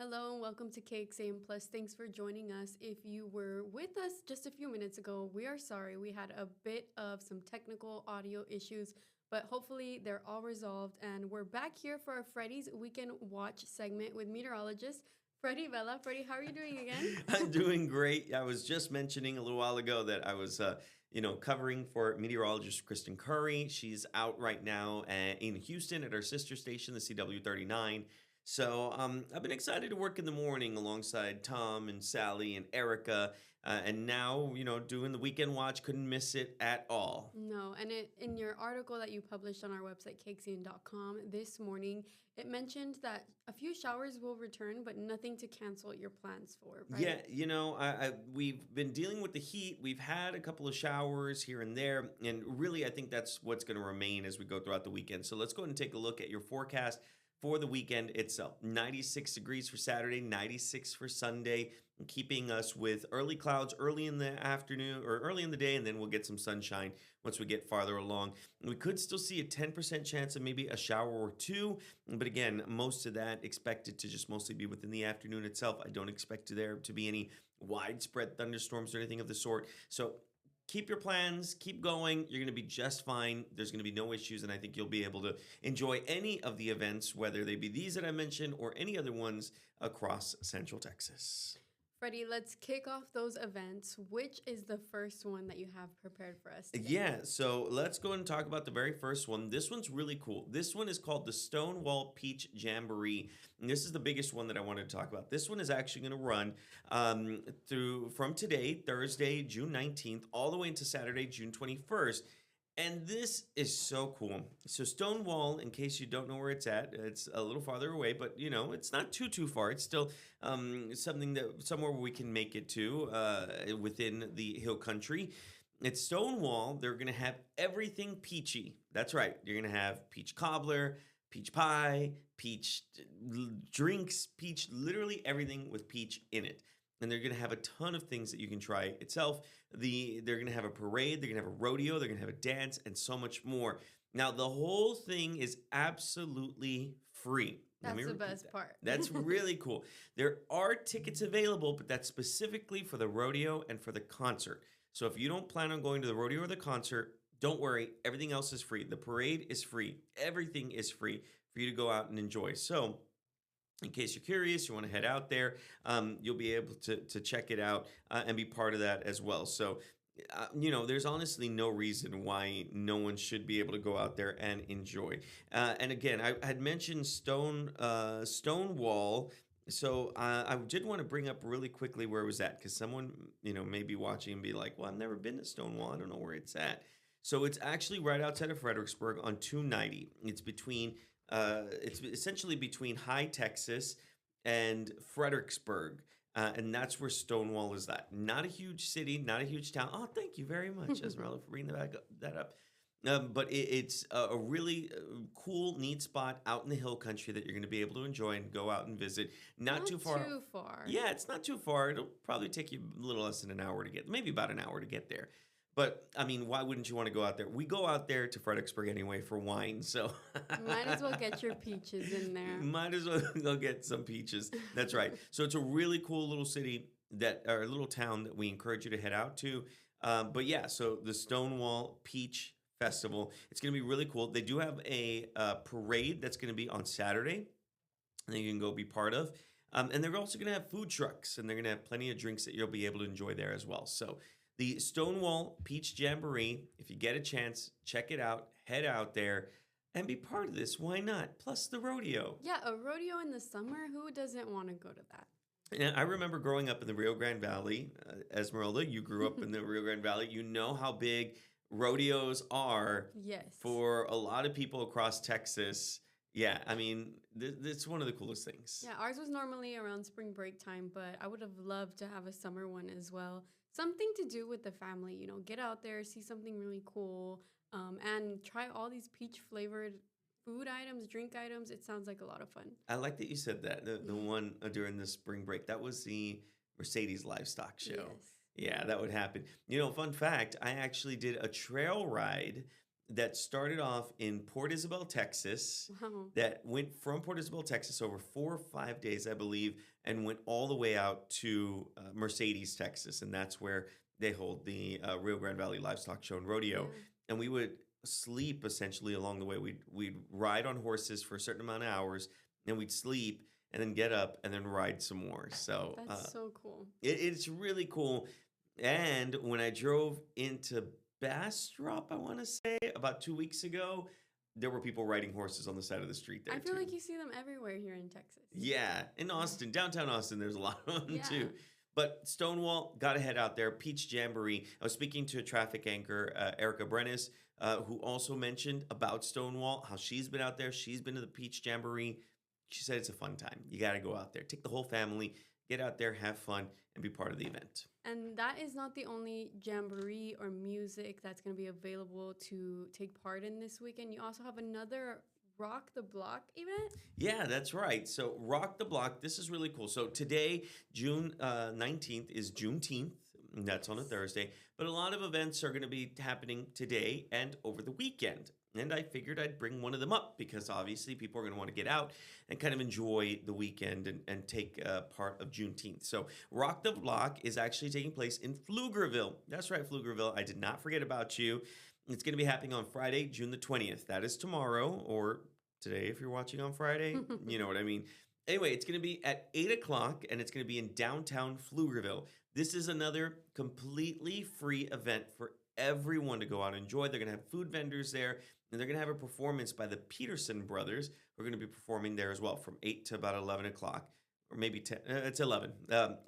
Hello and welcome to KXAM Plus. Thanks for joining us. If you were with us just a few minutes ago, we are sorry. We had a bit of some technical audio issues, but hopefully they're all resolved. And we're back here for our Freddy's Weekend Watch segment with meteorologist Freddy Vela. Freddy, how are you doing again? I'm doing great. I was just mentioning a little while ago that I was, covering for meteorologist Kristen Curry. She's out right now in Houston at our sister station, the CW39. So I've been excited to work in the morning alongside Tom and Sally and Erica. And now, doing the weekend watch, couldn't miss it at all. No, and in your article that you published on our website, cakescene.com, this morning, it mentioned that a few showers will return, but nothing to cancel your plans for, Yeah, right? we've been dealing with the heat. We've had a couple of showers here and there, and really, I think that's what's going to remain as we go throughout the weekend. So let's go ahead and take a look at your forecast for the weekend itself. 96 degrees for Saturday, 96 for Sunday, keeping us with early clouds early in the afternoon or early in the day, and then we'll get some sunshine once we get farther along. We could still see a 10% chance of maybe a shower or two, but again, most of that expected to just mostly be within the afternoon itself. I don't expect there to be any widespread thunderstorms or anything of the sort. So keep your plans, keep going. You're going to be just fine. There's going to be no issues, and I think you'll be able to enjoy any of the events, whether they be these that I mentioned or any other ones across Central Texas. Freddie, let's kick off those events. Which is the first one that you have prepared for us today? Yeah, so let's go and talk about the very first one. This one's really cool. This one is called the Stonewall Peach Jamboree. And this is the biggest one that I wanted to talk about. This one is actually going to run through from today, Thursday, June 19th, all the way into Saturday, June 21st. And this is so cool. So Stonewall, in case you don't know where it's a little farther away, but it's not too far. It's still something that somewhere where we can make it to within the hill country. At Stonewall, they're going to have everything peachy. That's right. You're going to have peach cobbler, peach pie, peach drinks, peach, literally everything with peach in it. And they're going to have a ton of things that you can try itself. They're going to have a parade, they're going to have a rodeo, they're going to have a dance, and so much more. Now, the whole thing is absolutely free. Let me That's the repeat best that. part. That's really cool. There are tickets available, but that's specifically for the rodeo and for the concert. So if you don't plan on going to the rodeo or the concert, don't worry. Everything else is free. The parade is free. Everything is free for you to go out and enjoy. So in case you're curious, you want to head out there, you'll be able to check it out and be part of that as well. So, there's honestly no reason why no one should be able to go out there and enjoy. And again, I had mentioned Stonewall. So I did want to bring up really quickly where it was at because someone, may be watching and be like, well, I've never been to Stonewall. I don't know where it's at. So it's actually right outside of Fredericksburg on 290. It's essentially between High Texas and Fredericksburg. And that's where Stonewall is at. Not a huge city, not a huge town. Oh, thank you very much, Esmeralda, for bringing that up. But it's a really cool, neat spot out in the hill country that you're going to be able to enjoy and go out and visit. Not Not too far. too far. Yeah, it's not too far. It'll probably take you a little less than an hour to get, maybe about an hour to get there. But I mean, why wouldn't you want to go out there? We go out there to Fredericksburg anyway for wine, so Might as well get your peaches in there. might as well go get some peaches. That's right. So it's a really cool little city or a little town that we encourage you to head out to. But yeah, so the Stonewall Peach Festival, it's going to be really cool. They do have a parade that's going to be on Saturday, and you can go be part of. And they're also going to have food trucks, and they're going to have plenty of drinks that you'll be able to enjoy there as well. So the Stonewall Peach Jamboree, if you get a chance, check it out, head out there, and be part of this. Why not? Plus the rodeo. Yeah, a rodeo in the summer. Who doesn't want to go to that? And I remember growing up in the Rio Grande Valley. Esmeralda, you grew up in the Rio Grande Valley. You know how big rodeos are Yes. for a lot of people across Texas. Yeah, I mean, it's one of the coolest things. Yeah, ours was normally around spring break time, but I would have loved to have a summer one as well. Something to do with the family, get out there, see something really cool, and try all these peach flavored food items, drink items. It sounds like a lot of fun. I like that you said that. The one during the spring break, that was the Mercedes Livestock Show. Yes. Yeah, that would happen. Fun fact, I actually did a trail ride that started off in Port Isabel, Texas, Wow. that went from Port Isabel, Texas over 4 or 5 days, I believe, and went all the way out to Mercedes, Texas. And that's where they hold the Rio Grande Valley Livestock Show and Rodeo. Yeah. And we would sleep essentially along the way. We'd ride on horses for a certain amount of hours, and we'd sleep and then get up and then ride some more. So That's so cool. it's really cool. And when I drove into Bastrop, I want to say about 2 weeks ago, there were people riding horses on the side of the street there I feel too. like you see them everywhere here in Texas. Yeah, in Yeah. Austin, downtown Austin, there's a lot of them Yeah. too. But Stonewall, got to head out there. Peach Jamboree. I was speaking to a traffic anchor, Erica Brennis, who also mentioned about Stonewall, how she's been out there. She's been to the Peach Jamboree. She said it's a fun time. You got to go out there. Take the whole family, get out there, have fun, and be part of the event. And that is not the only jamboree or music that's going to be available to take part in this weekend. You also have another Rock the Block event. Yeah, that's right. So, Rock the Block, this is really cool. So, today, June 19th, is Juneteenth. And that's on a Yes. Thursday. But a lot of events are going to be happening today and over the weekend. And I figured I'd bring one of them up because obviously people are going to want to get out and kind of enjoy the weekend and take part of Juneteenth. So, Rock the Block is actually taking place in Pflugerville. That's right, Pflugerville. I did not forget about you. It's going to be happening on Friday, June the 20th. That is tomorrow, or today if you're watching on Friday. You know what I mean. Anyway, it's going to be at 8 o'clock, and it's going to be in downtown Pflugerville. This is another completely free event for everyone to go out and enjoy. They're going to have food vendors there, and they're going to have a performance by the Peterson brothers, who are going to be performing there as well from 8 to about 11 o'clock. Or maybe 10, it's 11.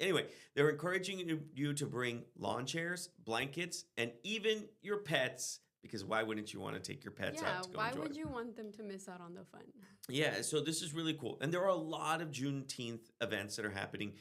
Anyway, they're encouraging you to bring lawn chairs, blankets, and even your pets, because why wouldn't you want to take your pets Yeah, out to go why enjoy? would you want them to miss out on the fun? Yeah, so this is really cool. And there are a lot of Juneteenth events that are happening.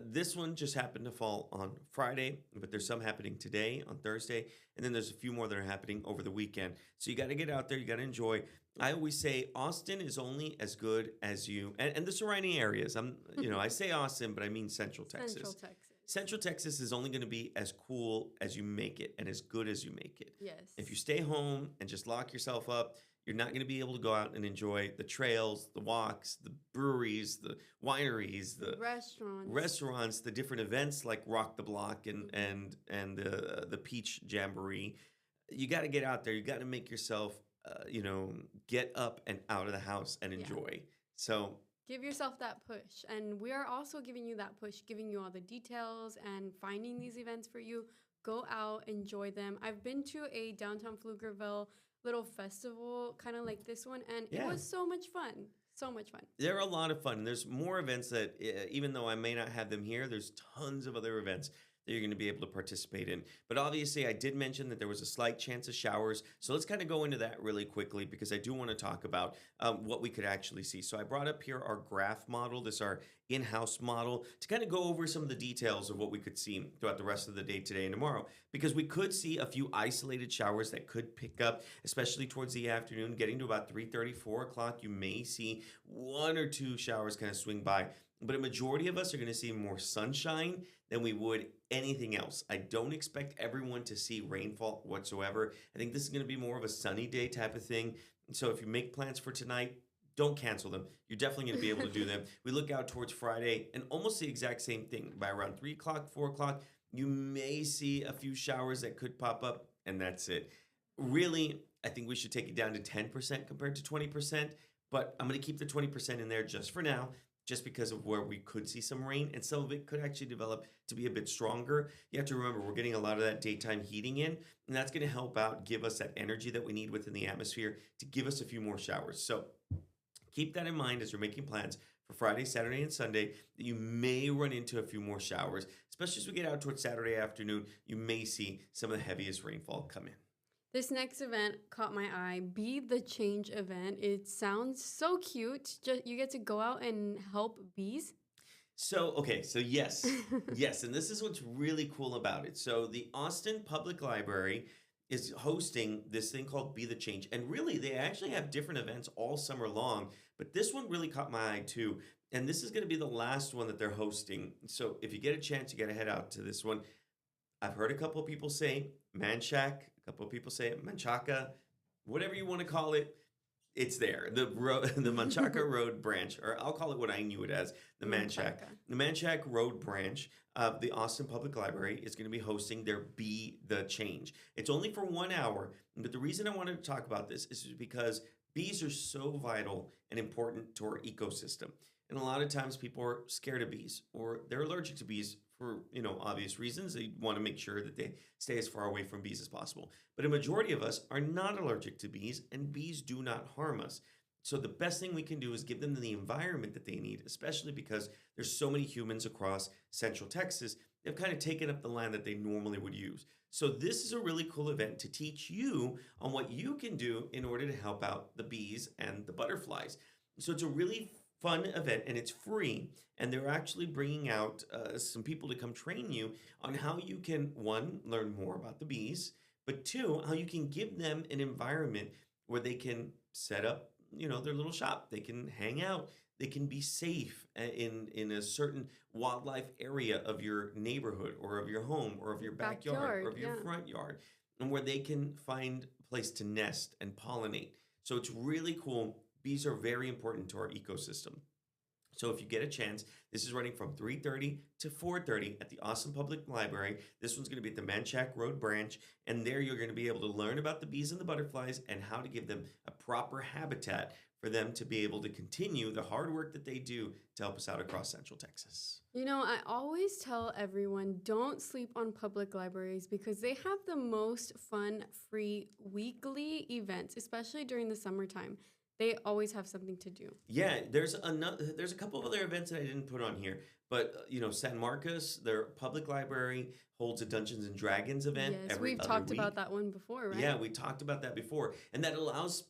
This one just happened to fall on Friday, but there's some happening today on Thursday. And then there's a few more that are happening over the weekend. So you got to get out there, you got to enjoy. I always say Austin is only as good as you, and the surrounding areas. I say Austin, but I mean Central Texas. Central Texas. Central Texas is only going to be as cool as you make it and as good as you make it. Yes. If you stay home and just lock yourself up, you're not going to be able to go out and enjoy the trails, the walks, the breweries, the wineries, the Restaurants. the different events like Rock the Block and Mhm. and the Peach Jamboree. You got to get out there. You got to make yourself, get up and out of the house and Yeah. enjoy. So Give yourself that push. And we are also giving you that push, giving you all the details and finding these events for you. Go out, enjoy them. I've been to a downtown Pflugerville little festival, kind of like this one, and it yeah. was so much fun. So much fun. They're a lot of fun. There's more events that, even though I may not have them here, there's tons of other events that you're going to be able to participate in. But obviously, I did mention that there was a slight chance of showers. So let's kind of go into that really quickly because I do want to talk about what we could actually see. So I brought up here our graph model, this our in-house model, to kind of go over some of the details of what we could see throughout the rest of the day today and tomorrow. Because we could see a few isolated showers that could pick up, especially towards the afternoon, getting to about 3:30, 4 o'clock. You may see one or two showers kind of swing by. But a majority of us are going to see more sunshine than we would anything else. I don't expect everyone to see rainfall whatsoever. I think this is going to be more of a sunny day type of thing. So if you make plans for tonight, don't cancel them. You're definitely going to be able to do them. We look out towards Friday and almost the exact same thing. By around 3 o'clock, 4 o'clock, you may see a few showers that could pop up, and that's it. Really, I think we should take it down to 10% compared to 20%, but I'm going to keep the 20% in there just for now, just because of where we could see some rain, and some of it could actually develop to be a bit stronger. You have to remember, we're getting a lot of that daytime heating in, and that's going to help out, give us that energy that we need within the atmosphere to give us a few more showers. So keep that in mind as you're making plans for Friday, Saturday, and Sunday, that you may run into a few more showers, especially as we get out towards Saturday afternoon. You may see some of the heaviest rainfall come in. This next event caught my eye. Be the Change event. It sounds so cute. Just you get to go out and help bees. So yes, yes, and this is what's really cool about it. So the Austin Public Library is hosting this thing called Be the Change, and really they actually have different events all summer long, but this one really caught my eye too. And this is going to be the last one that they're hosting. So if you get a chance, you got to head out to this one. I've heard a couple of people say Manchac, a couple of people say Manchaca. whatever you want to call it, it's there. The road, the Manchaca Road branch, or I'll call it what I knew it as, the Manchac. Manchaca. The Manchac Road branch of the Austin Public Library is going to be hosting their Be the Change. It's only for 1 hour, but the reason I wanted to talk about this is because bees are so vital and important to our ecosystem. And a lot of times people are scared of bees or they're allergic to bees for, obvious reasons. They want to make sure that they stay as far away from bees as possible. But a majority of us are not allergic to bees and bees do not harm us. So the best thing we can do is give them the environment that they need, especially because there's so many humans across Central Texas. They've kind of taken up the land that they normally would use. So this is a really cool event to teach you on what you can do in order to help out the bees and the butterflies. So it's a really fun event and it's free. And they're actually bringing out some people to come train you on how you can, one, learn more about the bees, but two, how you can give them an environment where they can set up, their little shop. They can hang out. They can be safe in a certain wildlife area of your neighborhood or of your home or of your backyard or of your front yard, and where they can find a place to nest and pollinate. So it's really cool. Bees are very important to our ecosystem. So if you get a chance, this is running from 3:30 to 4:30 at the Austin Public Library. This one's going to be at the Manchac Road branch, and there you're going to be able to learn about the bees and the butterflies and how to give them a proper habitat for them to be able to continue the hard work that they do to help us out across Central Texas. I always tell everyone don't sleep on public libraries because they have the most fun, free weekly events, especially during the summertime. They always have something to do. Yeah, there's a couple of other events that I didn't put on here, but San Marcos, their public library holds a Dungeons and Dragons event Yes, every we've other talked week. about that one before, right? Yeah, we talked about that before, and that allows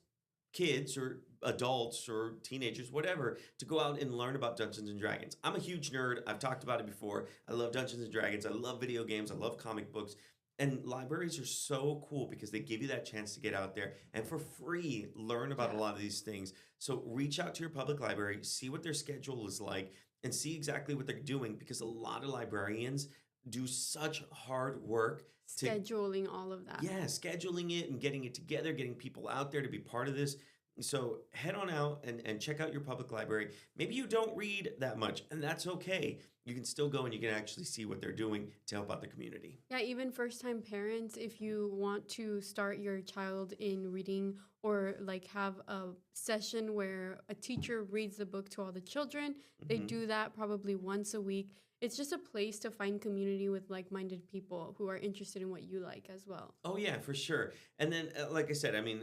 kids or adults or teenagers, whatever, to go out and learn about Dungeons and Dragons. I'm a huge nerd. I've talked about it before. I love Dungeons and Dragons. I love video games. I love comic books. And libraries are so cool because they give you that chance to get out there and for free learn about a Yeah. lot of these things. So reach out to your public library, see what their schedule is like, and see exactly what they're doing because a lot of librarians do such hard work to Scheduling all of that. yeah, scheduling it and getting it together, getting people out there to be part of this. So head on out and check out your public library. Maybe you don't read that much, and that's okay. You can still go and you can actually see what they're doing to help out the community. Yeah, even first time parents, if you want to start your child in reading or like have a session where a teacher reads the book to all the children, they Mhm. do that probably once a week. It's just a place to find community with like minded people who are interested in what you like as well. Oh yeah, for sure. And then, like I said, I mean,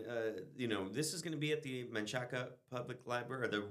this is going to be at the Menchaca Public Library, or the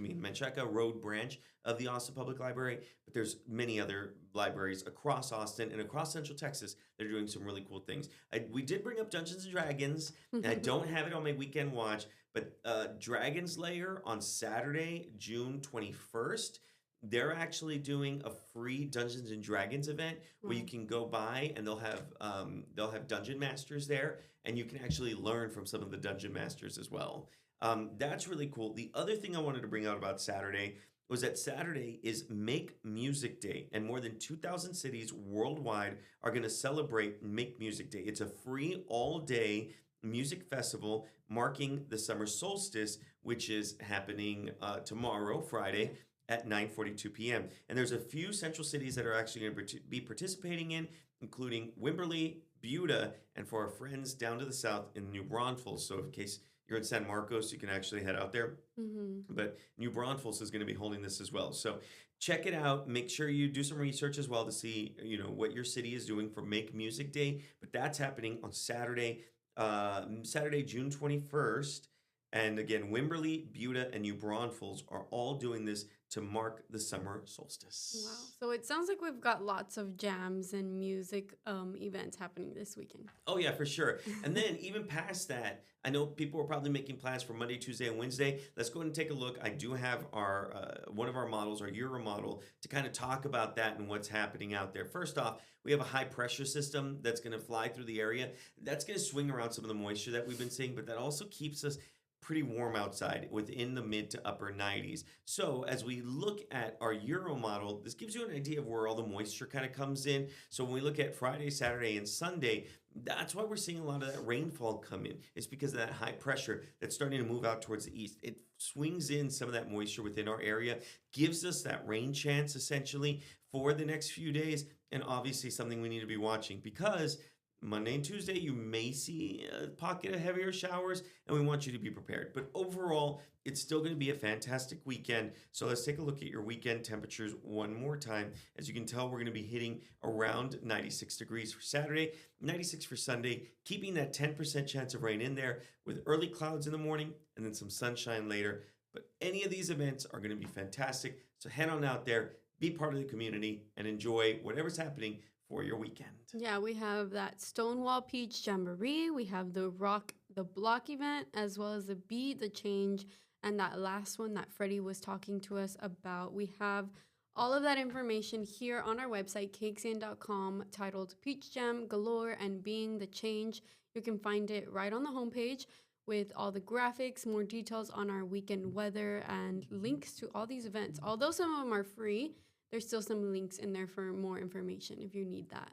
Menchaca Road branch of the Austin Public Library. But there's many other libraries across Austin and across Central Texas that are doing some really cool things. We did bring up Dungeons and Dragons. And I don't have it on my weekend watch, but Dragon's Lair on Saturday, June 21st. They're actually doing a free Dungeons and Dragons event where you Wow. can go by and they'll have dungeon masters there, and you can actually learn from some of the dungeon masters as well. That's really cool. The other thing I wanted to bring out about Saturday was that Saturday is Make Music Day, and more than 2,000 cities worldwide are going to celebrate Make Music Day. It's a free all-day music festival marking the summer solstice, which is happening tomorrow, Friday, at 9:42 p.m. And there's a few central cities that are actually going to be participating in, including Wimberley, Buda, and for our friends down to the south in New Braunfels. So in case you're in San Marcos, you can actually head out there. Hmm. But New Braunfels is going to be holding this as well. So check it out. Make sure you do some research as well to see, what your city is doing for Make Music Day. But that's happening on Saturday, Saturday, June 21st. And again, Wimberley, Buda, and New Braunfels are all doing this to mark the summer Wow. solstice. So it sounds like we've got lots of jams and music events happening this weekend. Oh yeah, for sure. And then even past that, I know people are probably making plans for Monday, Tuesday, and Wednesday. Let's go ahead and take a look. I do have our one of our models, our Euro model, to kind of talk about that and what's happening out there. First off, we have a high pressure system that's going to fly through the area. That's going to swing around some of the moisture that we've been seeing, but that also keeps us pretty warm outside within the mid to upper 90s. So as we look at our Euro model, this gives you an idea of where all the moisture kind of comes in. So when we look at Friday, Saturday, and Sunday, that's why we're seeing a lot of that rainfall come in. It's because of that high pressure that's starting to move out towards the east. It swings in some of that moisture within our area, gives us that rain chance essentially for the next few days, and obviously something we need to be watching because Monday and Tuesday, you may see a pocket of heavier showers, and we want you to be prepared. But overall, it's still going to be a fantastic weekend. So let's take a look at your weekend temperatures one more time. As you can tell, we're going to be hitting around 96 degrees for Saturday, 96 for Sunday, keeping that 10% chance of rain in there with early clouds in the morning and then some sunshine later. But any of these events are going to be fantastic. So head on out there, be part of the community, and enjoy whatever's happening for your weekend. Yeah, we have that Stonewall Peach Jamboree. We have the Rock the Block event, as well as the Be the Change, and that last one that Freddie was talking to us about. We have all of that information here on our website, KXAN.com, titled Peach Jam Galore and Being the Change. You can find it right on the homepage with all the graphics, more details on our weekend weather, and links to all these events. Although some of them are free, there's still some links in there for more information if you need that.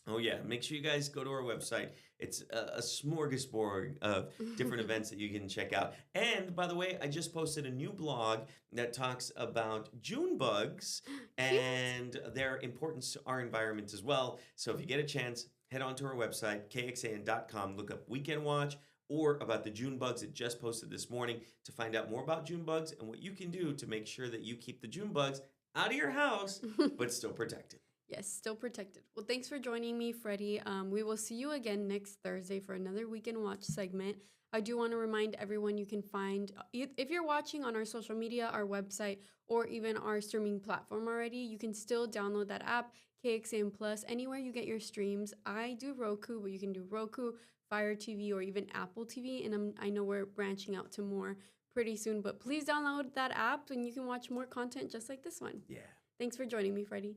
Oh, yeah. Make sure you guys go to our website. It's a smorgasbord of different events that you can check out. And by the way, I just posted a new blog that talks about June bugs and their importance to our environment as well. So if you get a chance, head on to our website, kxan.com, look up Weekend Watch or about the June bugs it just posted this morning to find out more about June bugs and what you can do to make sure that you keep the June bugs out of your house, but still protected. Yes, still protected. Well, thanks for joining me, Freddie. We will see you again next Thursday for another Weekend Watch segment. I do want to remind everyone you can find, if you're watching on our social media, our website, or even our streaming platform already, you can still download that app, KXAN Plus, anywhere you get your streams. I do Roku, but you can do Roku, Fire TV, or even Apple TV, and I know we're branching out to more pretty soon, but please download that app and you can watch more content just like this one. Yeah. Thanks for joining me, Freddie.